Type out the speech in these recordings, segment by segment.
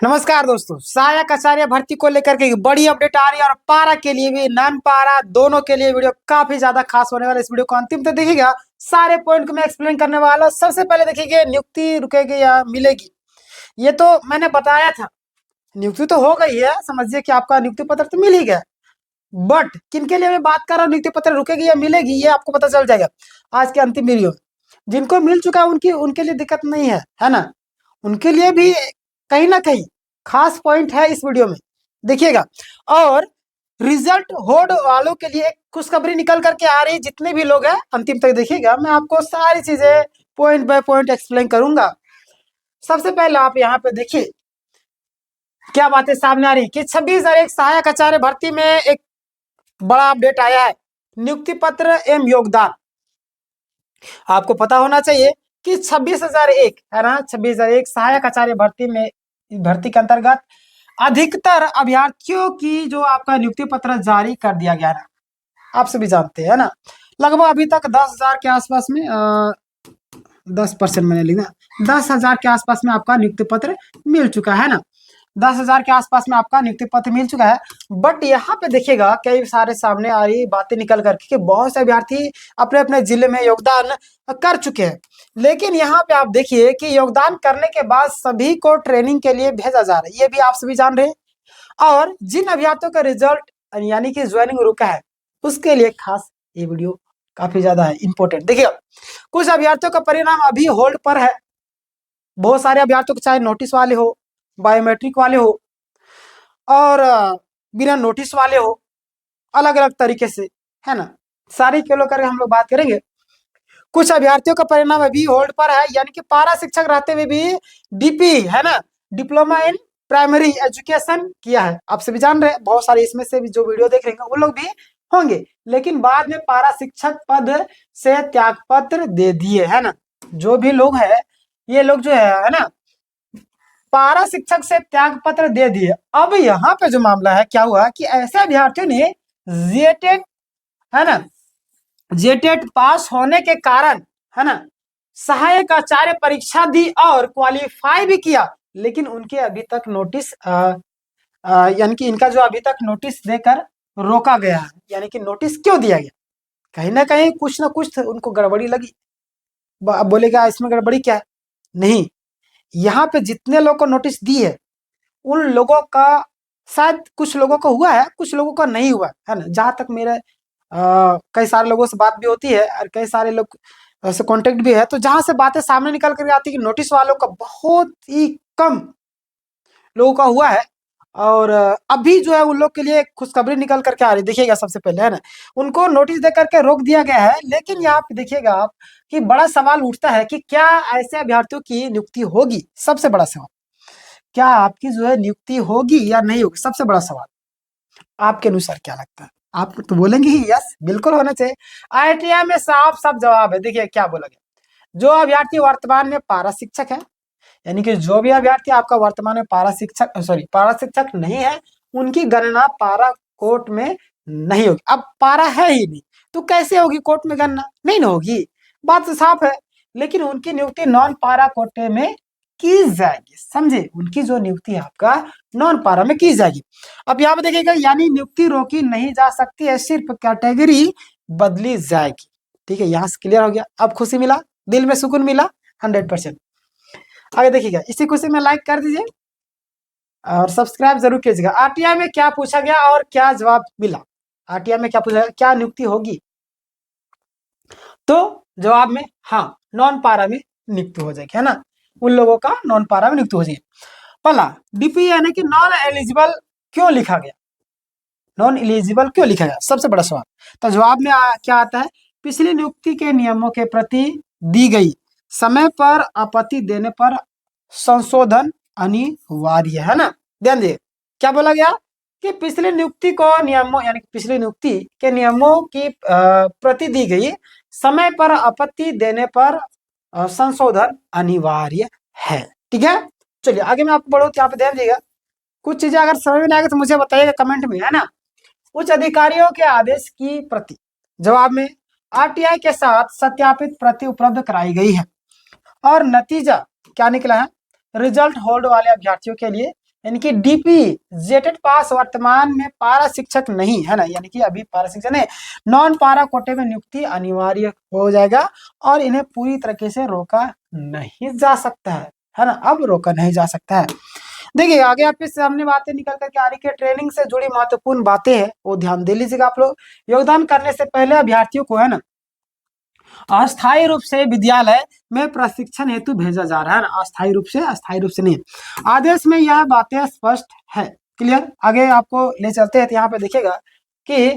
नमस्कार दोस्तों, सहायक आचार्य भर्ती को लेकर के बड़ी अपडेट आ रही है और पारा के लिए भी, नॉन पारा दोनों के लिए वीडियो काफी ज्यादा खास होने वाला है। इस वीडियो को अंतिम तक देखिएगा, सारे पॉइंट को मैं एक्सप्लेन करने वाला हूं। सबसे पहले देखिए, नियुक्ति रुकेगी या मिलेगी, ये तो मैंने बताया था। नियुक्ति तो हो गई है, समझिए कि आपका नियुक्ति पत्र तो मिल ही गया, बट किनके लिए मैं बात कर रहा हूँ, नियुक्ति पत्र रुकेगी या मिलेगी, ये आपको पता चल जाएगा आज के अंतिम वीडियो में। जिनको मिल चुका है उनके लिए दिक्कत नहीं है ना। उनके लिए भी कहीं ना कहीं खास पॉइंट है इस वीडियो में, देखिएगा। और रिजल्ट होल्ड वालों के लिए खुशखबरी निकल करके आ रही है। जितने भी लोग हैं अंतिम तक देखिएगा, मैं आपको सारी चीजें पॉइंट बाय पॉइंट एक्सप्लेन करूंगा। सबसे पहले आप यहाँ पे देखिए क्या बातें सामने आ रही कि 26,001 सहायक आचार्य भर्ती में एक बड़ा अपडेट आया है। नियुक्ति पत्र एवं योगदान, आपको पता होना चाहिए कि 26,001 है ना, 26,001 सहायक आचार्य भर्ती के अंतर्गत अधिकतर अभ्यर्थियों की जो आपका नियुक्ति पत्र जारी कर दिया गया है। आप सभी जानते हैं ना, लगभग अभी तक 10,000 के आसपास में 10% मैंने लिखा, 10,000 के आसपास में आपका नियुक्ति पत्र मिल चुका है ना। 10,000 के आसपास में आपका नियुक्ति पत्र मिल चुका है। बट यहाँ पे देखिएगा कई सारे सामने आ रही बातें निकल करके कि बहुत से अभ्यर्थी अपने अपने जिले में योगदान कर चुके हैं। लेकिन यहाँ पे आप देखिए कि योगदान करने के बाद सभी को ट्रेनिंग के लिए भेजा जा रहा है, ये भी आप सभी जान रहे हैं। और जिन अभ्यर्थियों का रिजल्ट यानी कि ज्वाइनिंग रुका है, उसके लिए खास ये वीडियो काफी ज्यादा है इंपॉर्टेंट। देखिए, कुछ अभ्यर्थियों का परिणाम अभी होल्ड पर है। बहुत सारे अभ्यर्थियों को, चाहे नोटिस वाले हो, बायोमेट्रिक वाले हो और बिना नोटिस वाले हो, अलग अलग तरीके से, है ना, सारी के लोग करके हम लोग बात करेंगे। कुछ अभ्यर्थियों का परिणाम अभी होल्ड पर है, यानी कि पारा शिक्षक रहते हुए भी डीपी है ना, डिप्लोमा इन प्राइमरी एजुकेशन किया है। आप सभी जान रहे हैं, बहुत सारे इसमें से भी जो वीडियो देख रहे हैं वो लोग भी होंगे। लेकिन बाद में पारा शिक्षक पद से त्याग पत्र दे दिए, है ना। जो भी लोग है, ये लोग जो है ना, पारा शिक्षक से त्याग पत्र दे दिए। अब यहाँ पे जो मामला है, क्या हुआ कि ऐसे अभ्यर्थियों ने जेटेट, है ना, जेटेट पास होने के कारण, है ना, सहायक आचार्य परीक्षा दी और क्वालिफाई भी किया, लेकिन उनके अभी तक नोटिस यानी कि इनका जो अभी तक नोटिस देकर रोका गया है। यानी कि नोटिस क्यों दिया गया, कहीं ना कहीं कुछ ना कुछ उनको गड़बड़ी लगी। अब बोलेगा इसमें गड़बड़ी क्या है, नहीं, यहाँ पे जितने लोग को नोटिस दी है, उन लोगों का शायद कुछ लोगों को हुआ है, कुछ लोगों का नहीं हुआ है ना। जहां तक मेरे कई सारे लोगों से बात भी होती है और कई सारे लोग से कांटेक्ट भी है, तो जहां से बातें सामने निकल कर आती है कि नोटिस वालों का बहुत ही कम लोगों का हुआ है। और अभी जो है उन लोग के लिए खुशखबरी निकल करके आ रही, देखिएगा। सबसे पहले, है ना, उनको नोटिस दे करके रोक दिया गया है। लेकिन यहाँ पे देखिएगा आप कि बड़ा सवाल उठता है कि क्या ऐसे अभ्यर्थियों की नियुक्ति होगी। सबसे बड़ा सवाल, क्या आपकी जो है नियुक्ति होगी या नहीं होगी, सबसे बड़ा सवाल। आपके अनुसार क्या लगता है? आप तो बोलेंगे ही यस, बिल्कुल होना चाहिए। आईटीआई में साफ साफ जवाब है। देखिए क्या बोला गया, जो अभ्यर्थी वर्तमान में पारा शिक्षक है, यानी कि जो भी अभ्यर्थी आपका वर्तमान में पारा शिक्षक नहीं है, उनकी गणना पारा कोर्ट में नहीं होगी। अब पारा है ही नहीं तो कैसे होगी कोर्ट में गणना, नहीं ना होगी, बात तो साफ है। लेकिन उनकी नियुक्ति नॉन पारा कोटे में की जाएगी, समझे। उनकी जो नियुक्ति है आपका नॉन पारा में की जाएगी। अब यहाँ पे देखिएगा, यानी नियुक्ति रोकी नहीं जा सकती है, सिर्फ कैटेगरी बदली जाएगी। ठीक है, यहाँ से क्लियर हो गया। अब खुशी मिला, दिल में सुकून मिला 100%। आगे देखिएगा, इसी खुशी में लाइक कर दीजिए और सब्सक्राइब जरूर कीजिएगा। आरटीआई में क्या पूछा गया और क्या जवाब मिला, आरटीआई में क्या पूछा गया, क्या नियुक्ति होगी, तो जवाब में हाँ, नॉन पारा में नियुक्ति हो जाएगी, है ना। उन लोगों का नॉन पारा में नियुक्ति हो जाएगी। पहला, डीपी यानी कि नॉन एलिजिबल क्यों लिखा गया, नॉन एलिजिबल क्यों लिखा गया, सबसे बड़ा सवाल। तो जवाब में क्या आता है, पिछली नियुक्ति के नियमों के प्रति दी गई समय पर आपत्ति देने पर संशोधन अनिवार्य, है ना। ध्यान दिए, क्या बोला गया कि पिछली नियुक्ति को नियमों, यानी पिछली नियुक्ति के नियमों की प्रति दी गई समय पर आपत्ति देने पर संशोधन अनिवार्य है। ठीक है, चलिए आगे मैं आपको बढ़ो, यहाँ पे ध्यान दीजिएगा। कुछ चीजें अगर समझ में नहीं आएगा तो मुझे बताइएगा कमेंट में, है ना। उच्च अधिकारियों के आदेश की प्रति, जवाब में आरटीआई के साथ सत्यापित प्रति उपलब्ध कराई गई है। और नतीजा क्या निकला है, रिजल्ट होल्ड वाले अभ्यर्थियों के लिए यानी कि डीपी जेटेड पास वर्तमान में पारा शिक्षक नहीं है ना, यानी कि अभी पारा शिक्षक नहीं, नॉन पारा कोटे में नियुक्ति अनिवार्य हो जाएगा और इन्हें पूरी तरीके से रोका नहीं जा सकता है ना, अब रोका नहीं जा सकता है। देखिए आगे आपके सामने बातें निकल करके आ रही है, ट्रेनिंग से जुड़ी महत्वपूर्ण बातें हैं वो ध्यान दे लीजिएगा आप लोग। योगदान करने से पहले अभ्यर्थियों को है ना अस्थायी रूप से विद्यालय में प्रशिक्षण हेतु भेजा जा रहा है, अस्थायी रूप से, अस्थायी रूप से नहीं। आदेश में यह बातें स्पष्ट है, क्लियर। आगे आपको ले चलते हैं तो यहाँ पे देखिएगा कि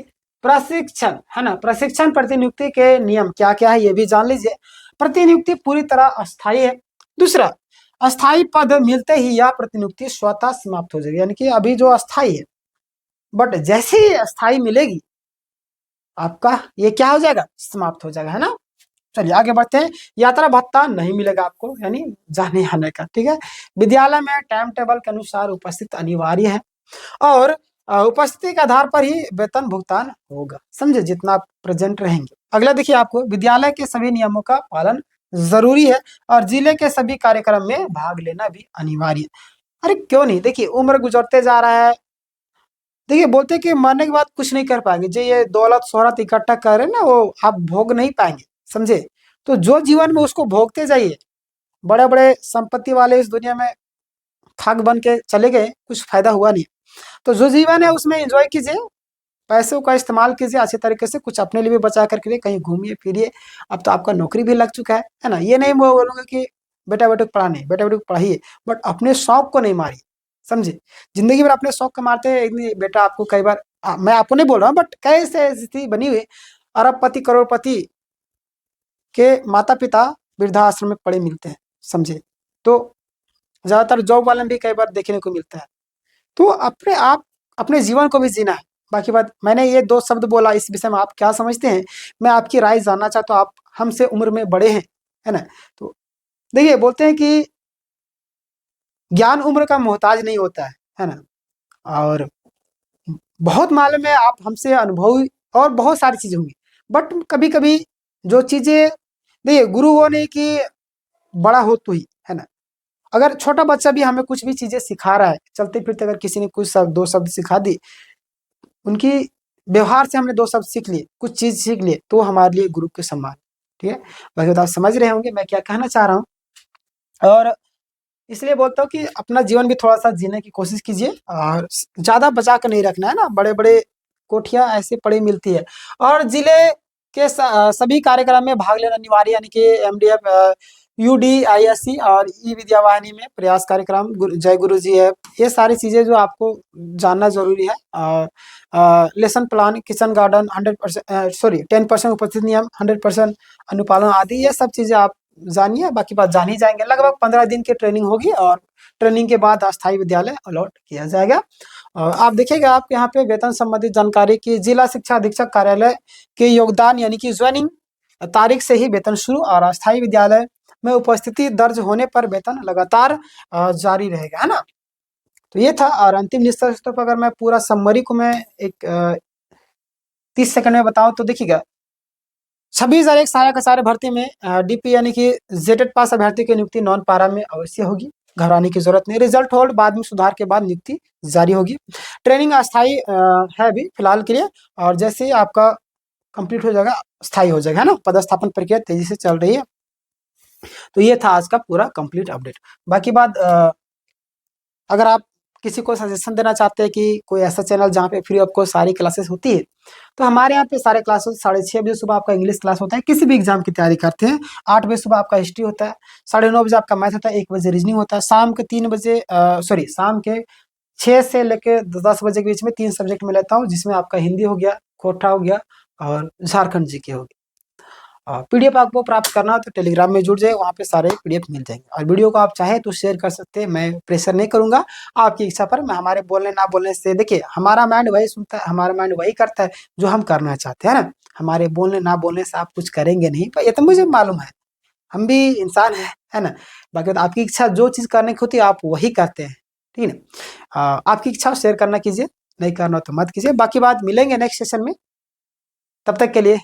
प्रशिक्षण है ना, प्रशिक्षण प्रतिनियुक्ति के नियम क्या क्या है ये भी जान लीजिए। प्रतिनियुक्ति पूरी तरह अस्थायी है। दूसरा, अस्थायी पद मिलते ही यह प्रतिनियुक्ति स्वतः समाप्त हो जाएगी, यानी कि अभी जो अस्थायी है बट जैसे ही अस्थायी मिलेगी आपका ये क्या हो जाएगा, समाप्त हो जाएगा, है ना। चलिए आगे बढ़ते हैं। यात्रा भत्ता नहीं मिलेगा आपको, यानी जाने आने का, ठीक है। विद्यालय में टाइम टेबल के अनुसार उपस्थित अनिवार्य है और उपस्थिति के आधार पर ही वेतन भुगतान होगा, समझे, जितना आप प्रेजेंट रहेंगे। अगला देखिए, आपको विद्यालय के सभी नियमों का पालन जरूरी है और जिले के सभी कार्यक्रम में भाग लेना भी अनिवार्य है। अरे क्यों नहीं, देखिए उम्र गुजरते जा रहा है, देखिए बोलते हैं कि मरने के बाद कुछ नहीं कर पाएंगे, जो ये दौलत शोहरत इकट्ठा कर रहे हैं ना वो आप भोग नहीं पाएंगे, समझे। तो जो जीवन में उसको भोगते जाइए, बड़े बड़े संपत्ति वाले इस दुनिया में खाक बन के चले गए, कुछ फायदा हुआ नहीं। तो जो जीवन है उसमें एंजॉय कीजिए, पैसों का इस्तेमाल कीजिए अच्छे तरीके से, कुछ अपने लिए भी बचा करके कहीं घूमिए फिरिए। अब तो आपका नौकरी भी लग चुका है ना, ये नहीं मैं बोलूंगा कि बेटा बेटे को पढ़ाने, बेटा बेटे को पढ़ाइए बट अपने शौक को नहीं मारिए, समझे। जिंदगी भर अपने शौक को मारते हैं, एक दिन बेटा आपको कई बार मैं आपको नहीं बोल रहा हूँ बट कैसे स्थिति बनी हुई, अरबपति करोड़पति के माता पिता वृद्धाश्रम में पड़े मिलते हैं, समझे। तो ज्यादातर जॉब वाले भी कई बार देखने को मिलता है। तो अपने आप अपने जीवन को भी जीना है। बाकी बात, मैंने ये दो शब्द बोला, इस विषय में आप क्या समझते हैं, मैं आपकी राय जानना चाहता हूँ, आप हमसे उम्र में बड़े हैं, है ना। तो देखिए बोलते हैं कि ज्ञान उम्र का मोहताज नहीं होता है ना। और बहुत मालूम है आप हमसे अनुभवी और बहुत सारी चीजें होंगी बट कभी कभी जो चीजें, देखिए गुरु वो नहीं कि बड़ा हो तो ही, है ना। अगर छोटा बच्चा भी हमें कुछ भी चीजें सिखा रहा है, चलते फिरते अगर किसी ने कुछ शब्द दो शब्द सिखा दी, उनकी व्यवहार से हमने दो शब्द सीख लिए, कुछ चीज सीख लिए, तो हमारे लिए गुरु के समान, ठीक है। बाकी तो आप समझ रहे होंगे मैं क्या कहना चाह रहा हूँ। और इसलिए बोलता हूँ कि अपना जीवन भी थोड़ा सा जीने की कोशिश कीजिए और ज्यादा बचा कर नहीं रखना है ना, बड़े बड़े कोठियां ऐसे पड़ी मिलती है। और जिले के सभी कार्यक्रम में भाग लेना अनिवार्य, यानी कि एमडीएफ, यूडीआईएससी और ई विद्या वाहिनी में प्रयास कार्यक्रम, जय गुरु जी है, ये सारी चीजें जो आपको जानना जरूरी है। और lesson plan, kitchen garden 100%, sorry 10% उपस्थित नियम, 100% अनुपालन आदि, ये सब चीजें आप जानिए। बाकी बात जान ही जाएंगे। लगभग 15 दिन की ट्रेनिंग होगी और ट्रेनिंग के बाद अस्थायी विद्यालय अलॉट किया जाएगा। और आप देखिएगा आपके यहाँ पे वेतन संबंधित जानकारी की जिला शिक्षा अधीक्षक कार्यालय के योगदान, यानी कि ज्वाइनिंग तारीख से ही वेतन शुरू और अस्थायी विद्यालय में उपस्थिति दर्ज होने पर वेतन लगातार जारी रहेगा, है ना। तो ये था। और अंतिम निष्कर्ष पर अगर मैं पूरा समरी को मैं एक 30 सेकंड में बताऊं तो देखिएगा, 26,001 सहायक आचार्य भर्ती में डीपी यानी कि जेटेड पास अभ्यर्थी की नियुक्ति नॉन पारा में अवश्य होगी, घबराने की जरूरत नहीं। रिजल्ट होल्ड बाद में सुधार के बाद नियुक्ति जारी होगी। ट्रेनिंग अस्थायी है अभी फिलहाल के लिए, और जैसे ही आपका कंप्लीट हो जाएगा स्थायी हो जाएगा, है ना। पदस्थापन प्रक्रिया तेजी से चल रही है। तो ये था आज का पूरा कंप्लीट अपडेट। बाकी बात, अगर आप किसी को सजेशन देना चाहते हैं कि कोई ऐसा चैनल जहाँ पे फ्री आपको सारी क्लासेस होती है, तो हमारे यहाँ पे सारे क्लासेस 6:30 बजे सुबह आपका इंग्लिश क्लास होता है, किसी भी एग्जाम की तैयारी करते हैं। 8 बजे सुबह आपका हिस्ट्री होता है, 9:30 बजे आपका मैथ होता है, 1 बजे रीजनिंग होता है, शाम के 3 बजे सॉरी शाम के 6 से लेकर 10 बजे के बीच में 3 सब्जेक्ट में लेता हूँ, जिसमें आपका हिंदी हो गया, कोठा हो गया और झारखंड जीके हो गया। पीडीएफ आपको प्राप्त करना हो तो टेलीग्राम में जुड़ जाए, वहाँ पे सारे पीडीएफ मिल जाएंगे। और वीडियो को आप चाहे तो शेयर कर सकते हैं, मैं प्रेशर नहीं करूंगा आपकी इच्छा पर। मैं हमारे बोलने ना बोलने से, देखिए हमारा माइंड वही सुनता है, हमारा माइंड वही करता है जो हम करना चाहते हैं ना। हमारे बोलने ना बोलने से आप कुछ करेंगे नहीं, पर ये तो मुझे मालूम है, हम भी इंसान है ना। बाकी तो आपकी इच्छा जो चीज़ करने की होती है आप वही करते हैं, ठीक है ना। आपकी इच्छा शेयर करना कीजिए, नहीं करना तो मत कीजिए। बाकी बात मिलेंगे नेक्स्ट सेशन में, तब तक के लिए